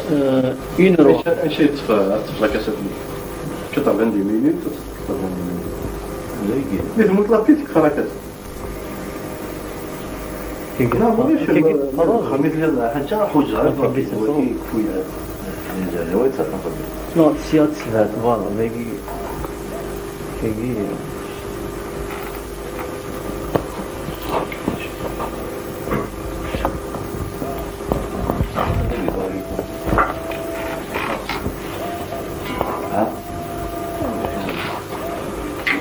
1 euro. اش تفلا كاسات كتر عندي مينيت تطلب عندي مينيت المطلب كيف فراكاس لا ماشي الخميس ديال حاجه حوجه كفويا يعني وين تفضل Non, سيات سلات فوالا ميجي كيجي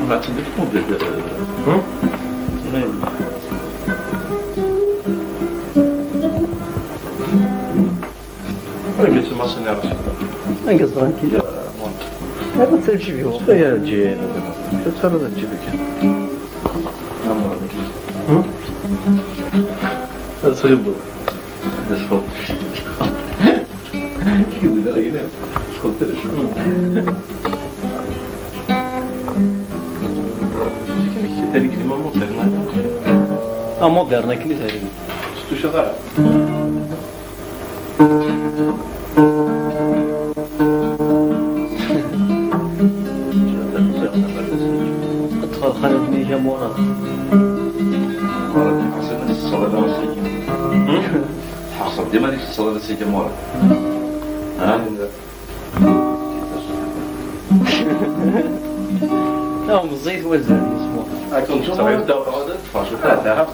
ما تندك مبدا انا قلت ما سنعرفش انقص ترانكيل هذا تمشي فيه يا جي تفرض تجيبك صيبوا نصفو كيف لا ينام قلت له شنو هذيك كلمه مودرن مودرن كنيسة هذيك شتو شغال ادخل خليني جمورة حسن الصلاة والسلام حسب ديما ديك الصلاة والسلام ورا لا مزيت هو الزين اسمه أكون شو صحيح الدورة هذا فاشو ثلاثة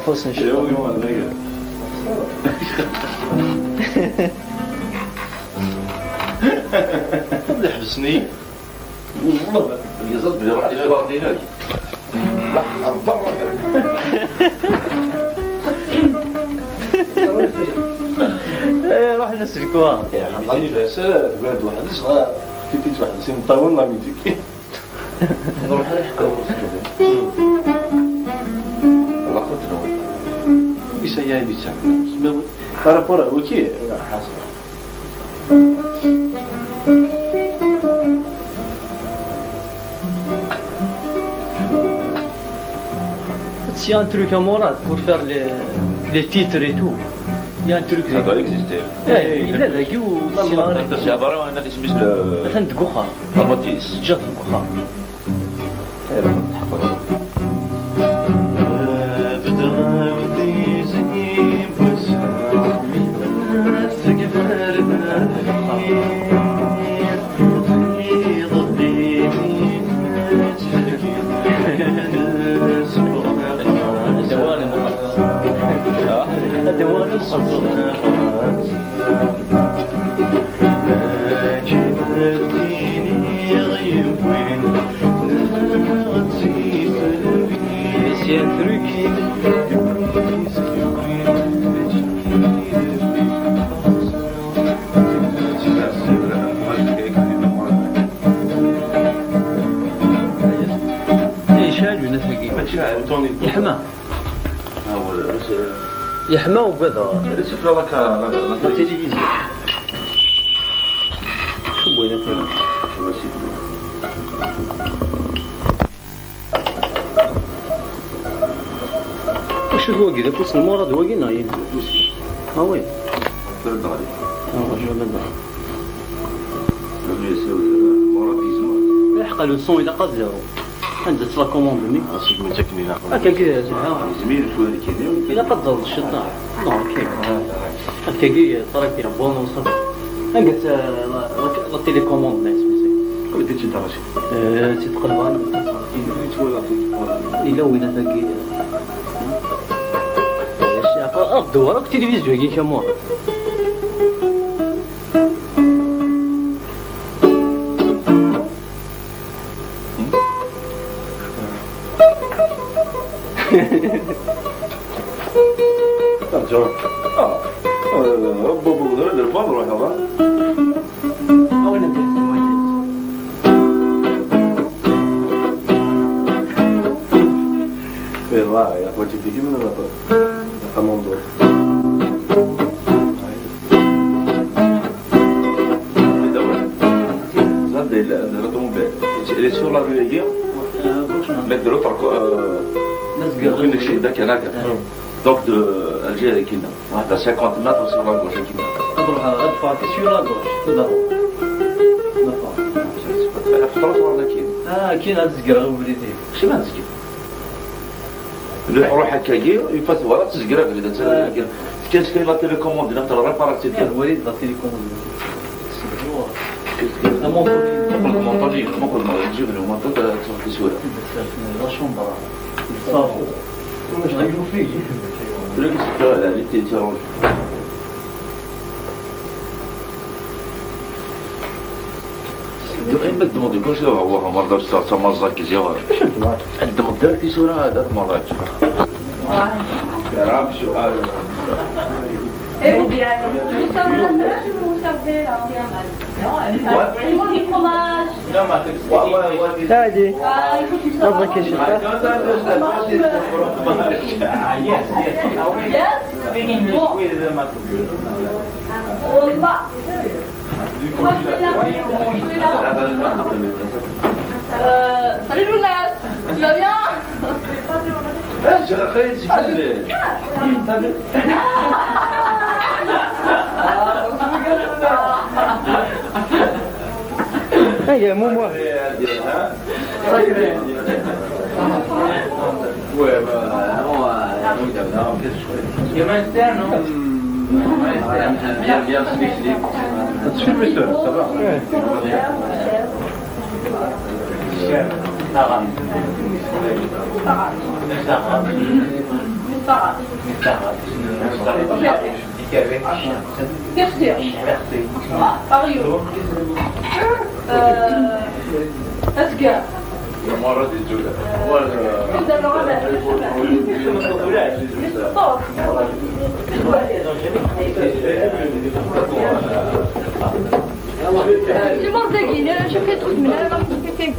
فوس نشوف حبسني والله يزد بلي راح يغير دينك لا أربعة روح نسلكوها يعني عطاني فاساد بلاد واحد صغار كيف واحد سين طاول لا ميتك نروح نحكوا والله قلت له بيسيا بيسا ترى برا وكي حاسب s'il y a un truc à Morad pour faire les titres et tout. Il y a un truc. Ça doit exister. إلا ذاك C'est عبارة عن هذا اسمه مثلا تقوخا الرماتيس. جات تقوخا. C'est un truc. يحمى يحمى وبدا la télévision. شو بغينا فيها واش هو كذا كوس المرض هو كنا ها وين ها جو من الحق لو سون الى قد زيرو عندك لا كوموند هكا كذا الى قد ضل الشطار نو كيف هكا كي طريق كي بونوس قلت لا تيليكوموند ناس تتقلب إلا وين تاكي الدور التلفزيون كي كمور يا اخواتي في من الكوموندو elle est sur la rue hier mais de l'autre donc de Alger qui à 50 mètres sur la gauche qui ادفع sur la gauche تضرب كاين هاد الزقره وليدي شي ما نسكت روح هكا يفات ورا تسقرا بلي كاين لا تيليكوموند نتا ريباراتيف كاين وليد لا تيليكوموند المونطاجي ممكن نجيب له منطقه تصور سوره لا شومبرا صافي واش غيقولوا فيه لك لا اللي تيروج دقيقة دمو كلشي هو مرضى صار مازال كيزيور عندهم درتي صورة هذا مرات يا رب سؤال عادي قصدك ايش Salut Jonas, tu vas bien? j'ai fait هيا مو مو Mario. Asgard. Je mange des guinées, je fais tout, mais là, je fais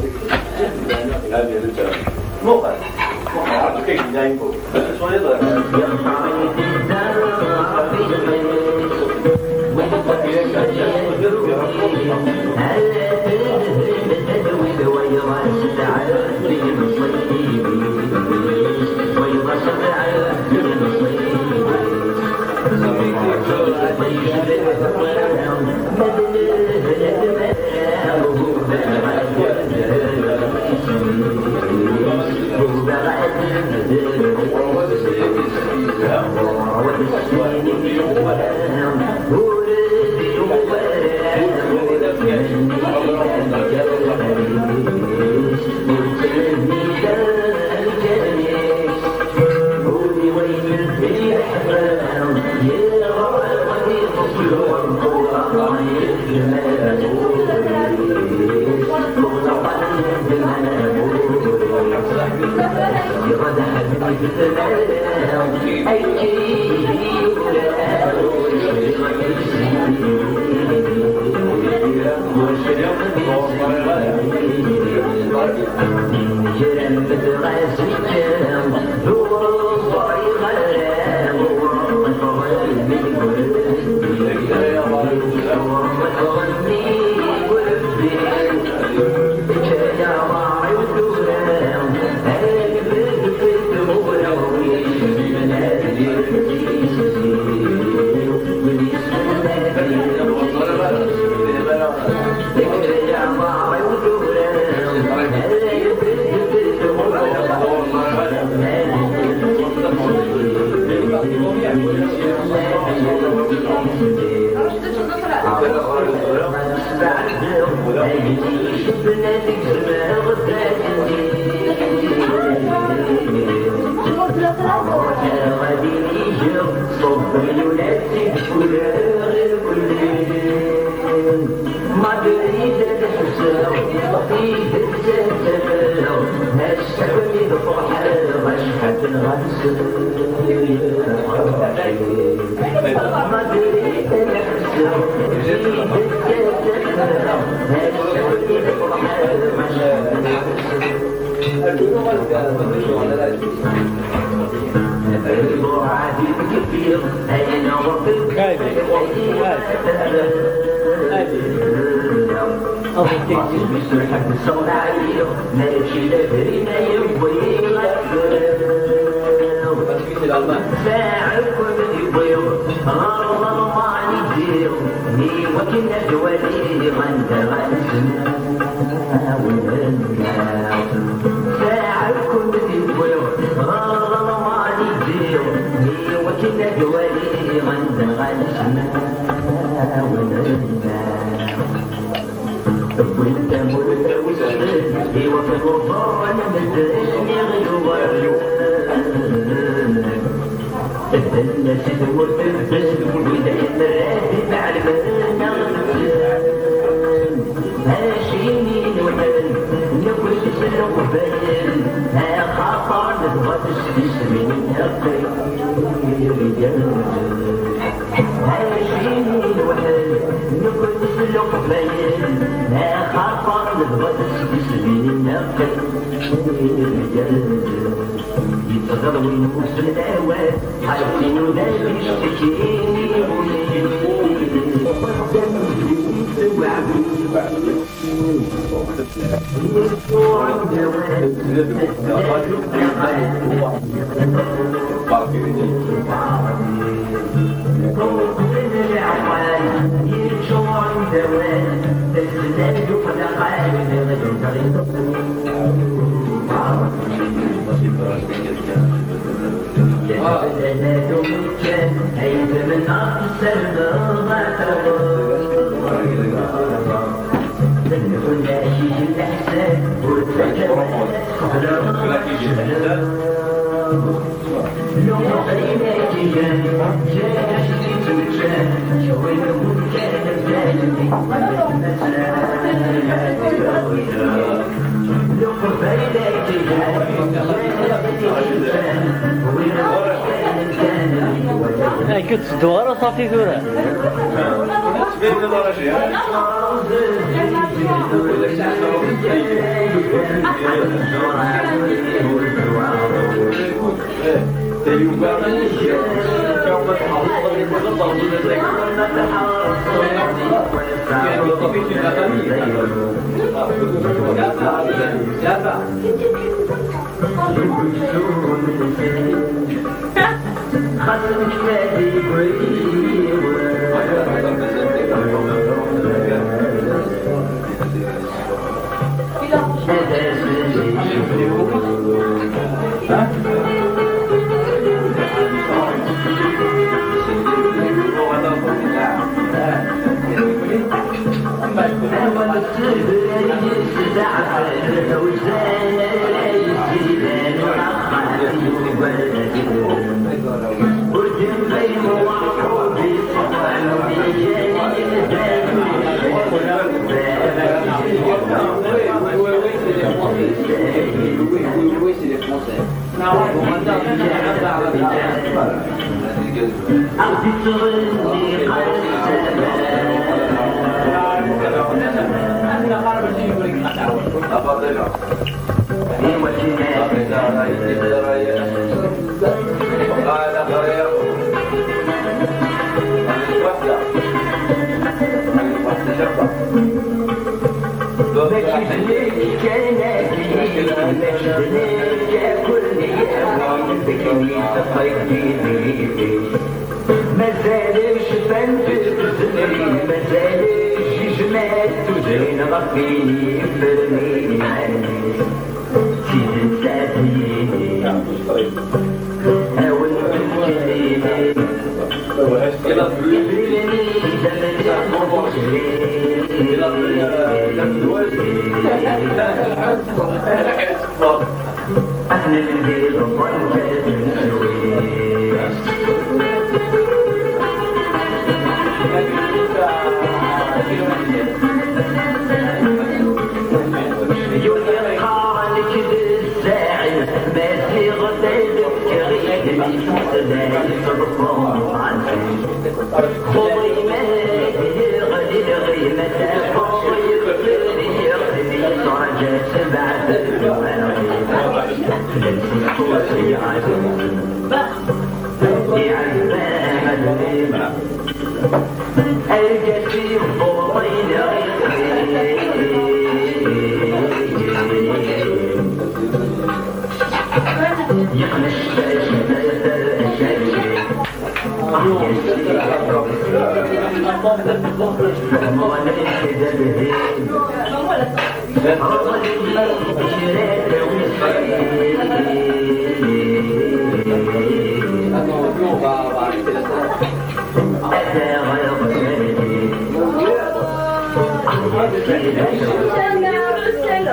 كنت دوار صافي ثورة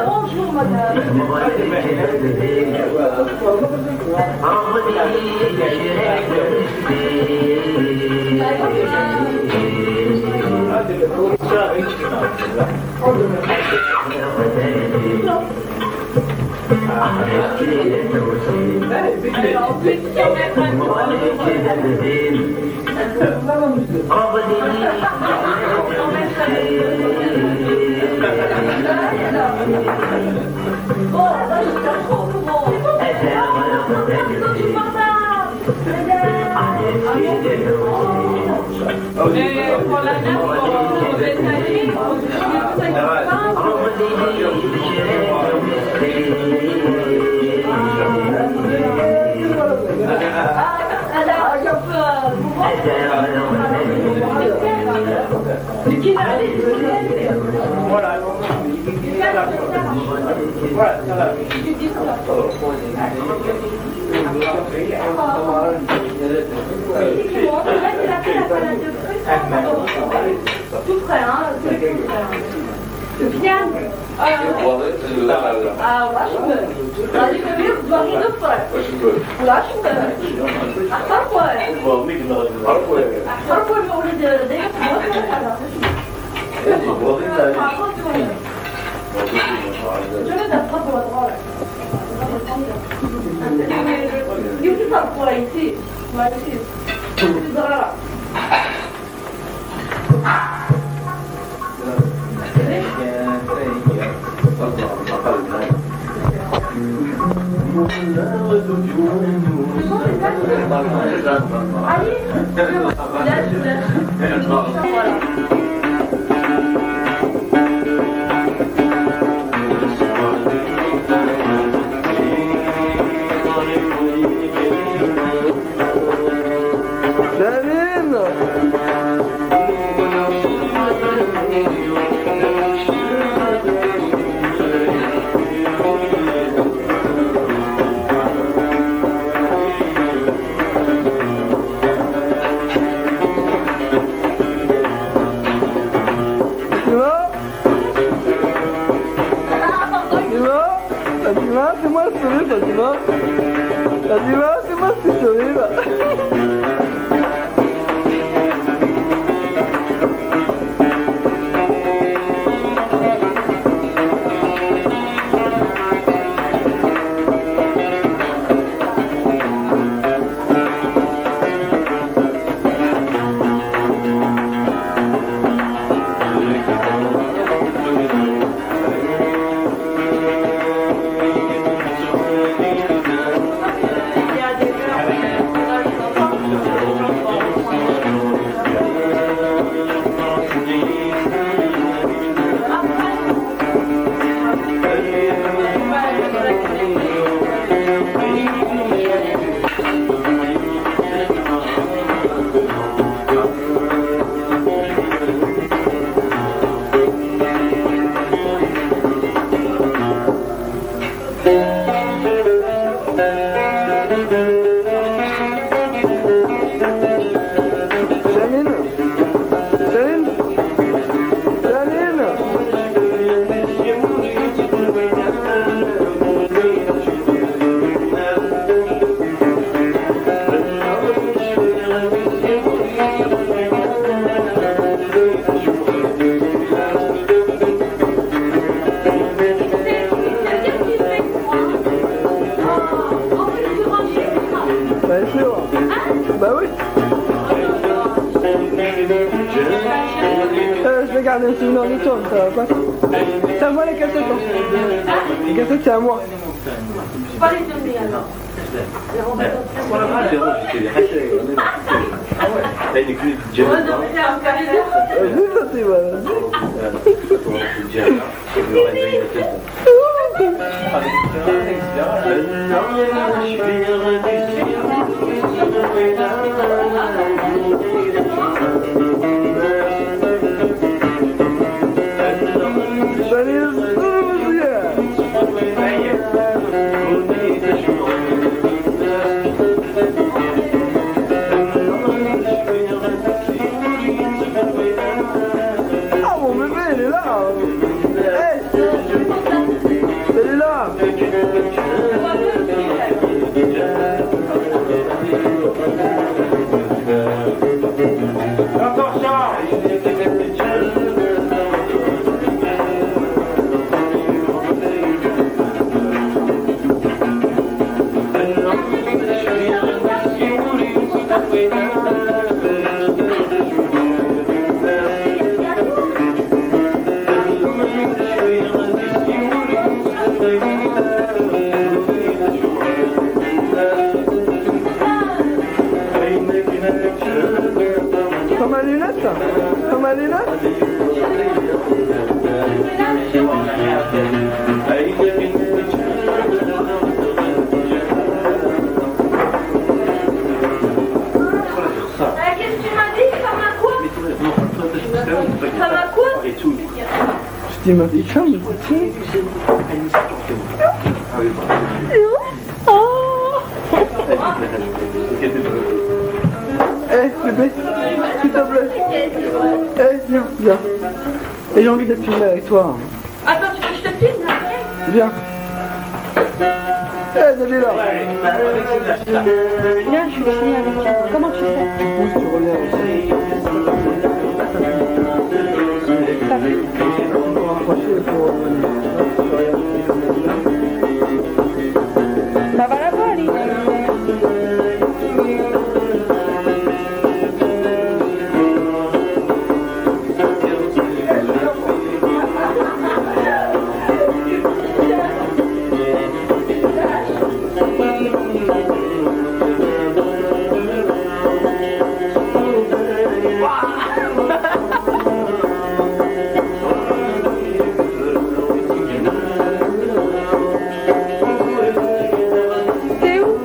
Bonjour madame. Tout prêt, hein? Le piano. Ulaşmıyor. Radikali bakıda var. Ulaşmıyor. Aktar koy. Aktar koy orada da yapıyor. Şöyle de kapılar var. Yüzü kapılar iti. Maalesef. Güzel. sourire, Fatima. Fatima, fais-moi ce sourire. Bah oui. Je vais garder un souvenir de toi, ça va pas. C'est à moi les cassettes. Hein. Les cassettes c'est à moi. Pas les donner alors. Ah mon bébé, il est là. Hey, elle est là. Comme ma lunette, ça. Comme ma lunette. Qu'est-ce que tu m'as dit? Ça va quoi? Ça va quoi? Je dis ma petite femme, ma petite fille. Eh bébé, s'il te plaît. Eh viens, viens. Et j'ai envie d'être filmé avec toi. Attends, tu veux que je te filme là? Viens. Eh Dalila. Viens, je suis filmée avec toi. Comment tu fais? Tu pousses, tu relèves aussi. Pour rapprocher, pour... Bah voilà, pas aller. C'est ouf.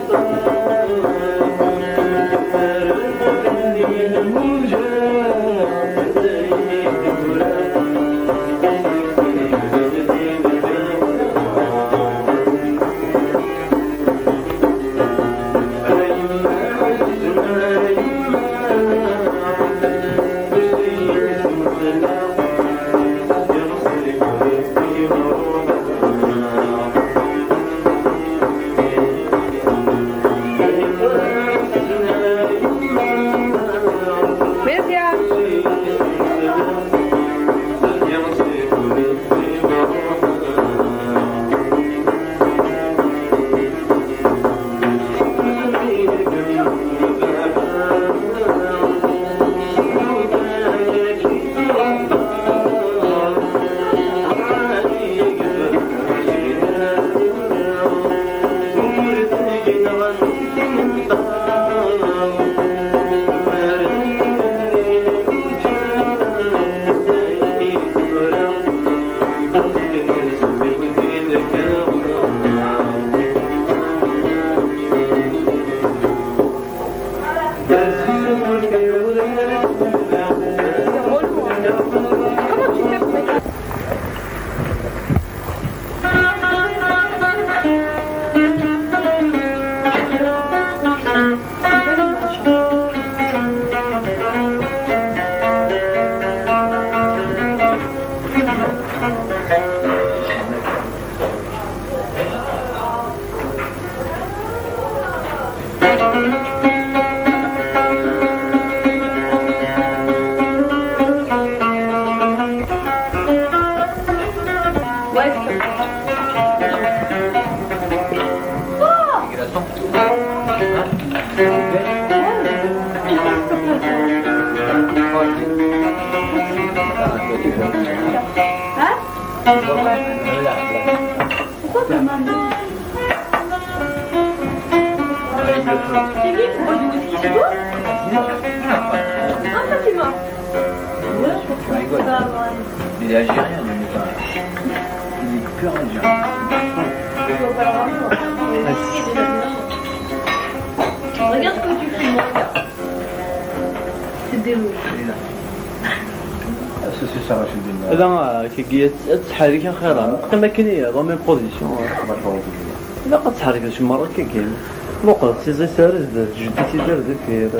Pourquoi t'as mal? C'est qui qui boit du whisky? C'est toi? Ah, Fatima. Ouais, je crois que Il est algérien, mais il est pur algérien. Regarde ce que tu fais, moi, regarde. C'est déroulant. C'est ça, Rachid Bin. إذا كي تحرك خيرا كما كاين ضمن بوزيسيون لا قد تحرك شي مرة كاين وقت سيزي سارز جدي سيزر دير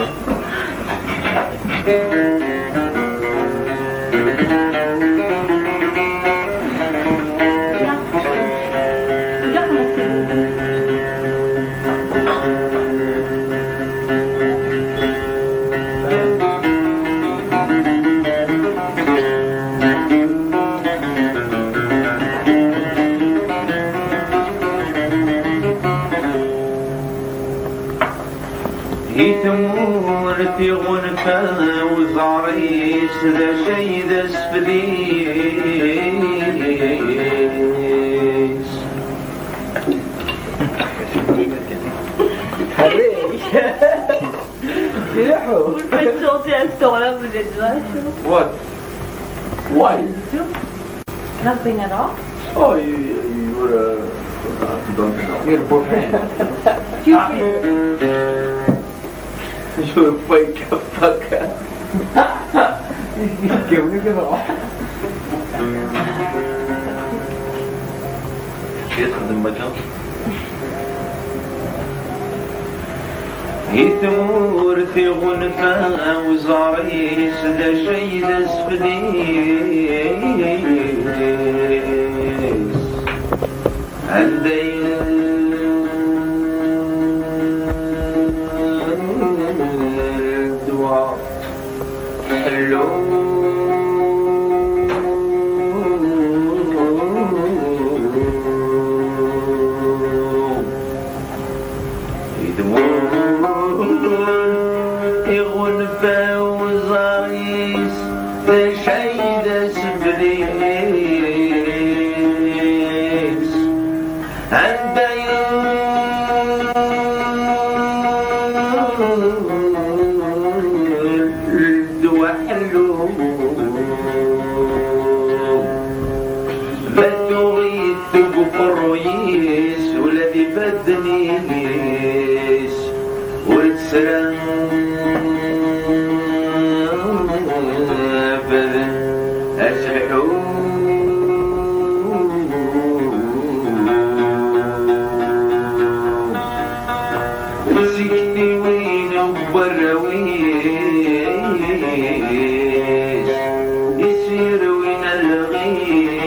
يثمور في غنفة وزاريس ذا شي ذا سفليس Vous le faites chanter à ce temps-là, vous êtes vache. What? Why? Nothing at all. Oh, you were don't know. You're boyfriend. You're fake fucker. Kiểu như cái đó. يخدم مجال. يثمور في غنفة وزاريس ذا شي ذا سفليس عندي الدواء حلو غنفة وزاريس ذا شي ذا سفليس عندي الدواء حلو بدوغي تقفر ويس ولدي بدنيس وتسرم أسحو سكتي وين وبرويس يسير وين الغيس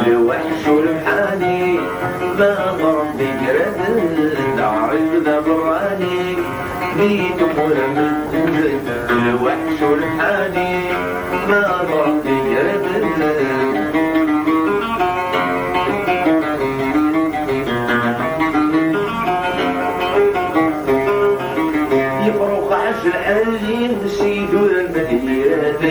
الوحش والمحاني ما ضرب بقرد دار ذا براني بيت مولد الوحش والمحاني ما ضرب بقرد يفرق عشر ألين سيدو المدينة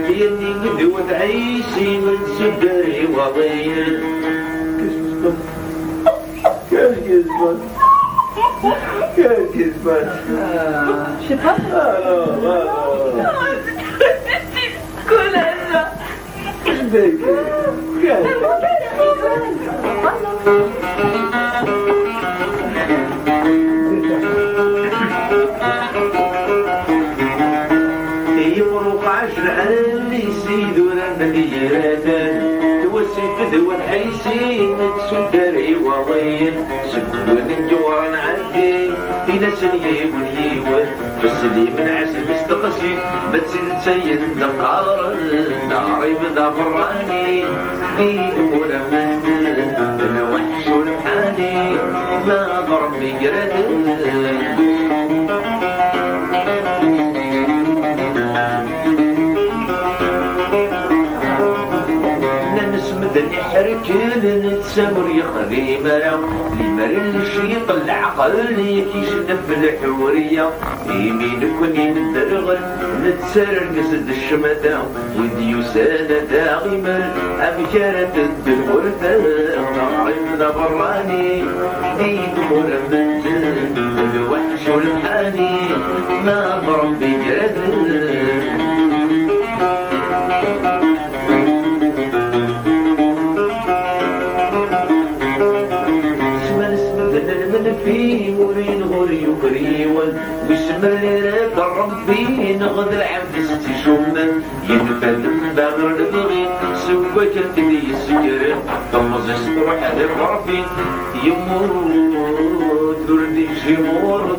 يدي قدوة عيسي من سبري وضيل Qu'est-ce qui se passe? Qu'est-ce qui se passe? Je sais pas. Alors. Collège. عشر على اللي يسيد ولا مليراتان توسيت ذو الحيسين تسدري وضين سكون الجوار نعدي إلى سنيب ونيوان بس لي من عسل مستقسي بتسل سيد دقار داري بدا براني ولا من انا وحش ولحالي ما ضربني قرد نسمدني حركل نتسامر يخلي مرا لمر الشيط العقل يكيشنف الحورية يمين كوني ندرغل نتسرر قصد الشمدة وديو سادة داغمة أبكارة الدنورة نعرف ذا براني ديد مرمد الوحش والحاني ما ضرب بجرد في ورين غوري وكريون واسمر لك ربي نغذ العبد استشوما ينفلم باغر البغي سوى كتلي السجر طمز استروح على غرفي يموت دردي شمور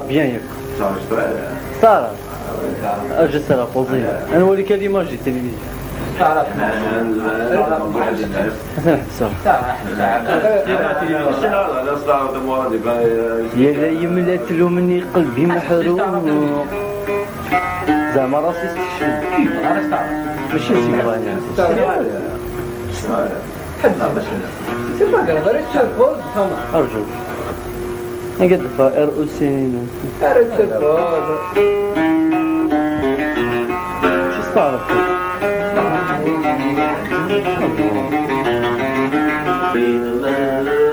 bien. Sara. Je sais la poser. أنا ولي كلمة جي تلفزيون. تعرف يا لا يملأت له مني قلبي محروق زعما راسي استشهد ماشي زيوانة أرجوك نقد فائر أسين شو استعرف في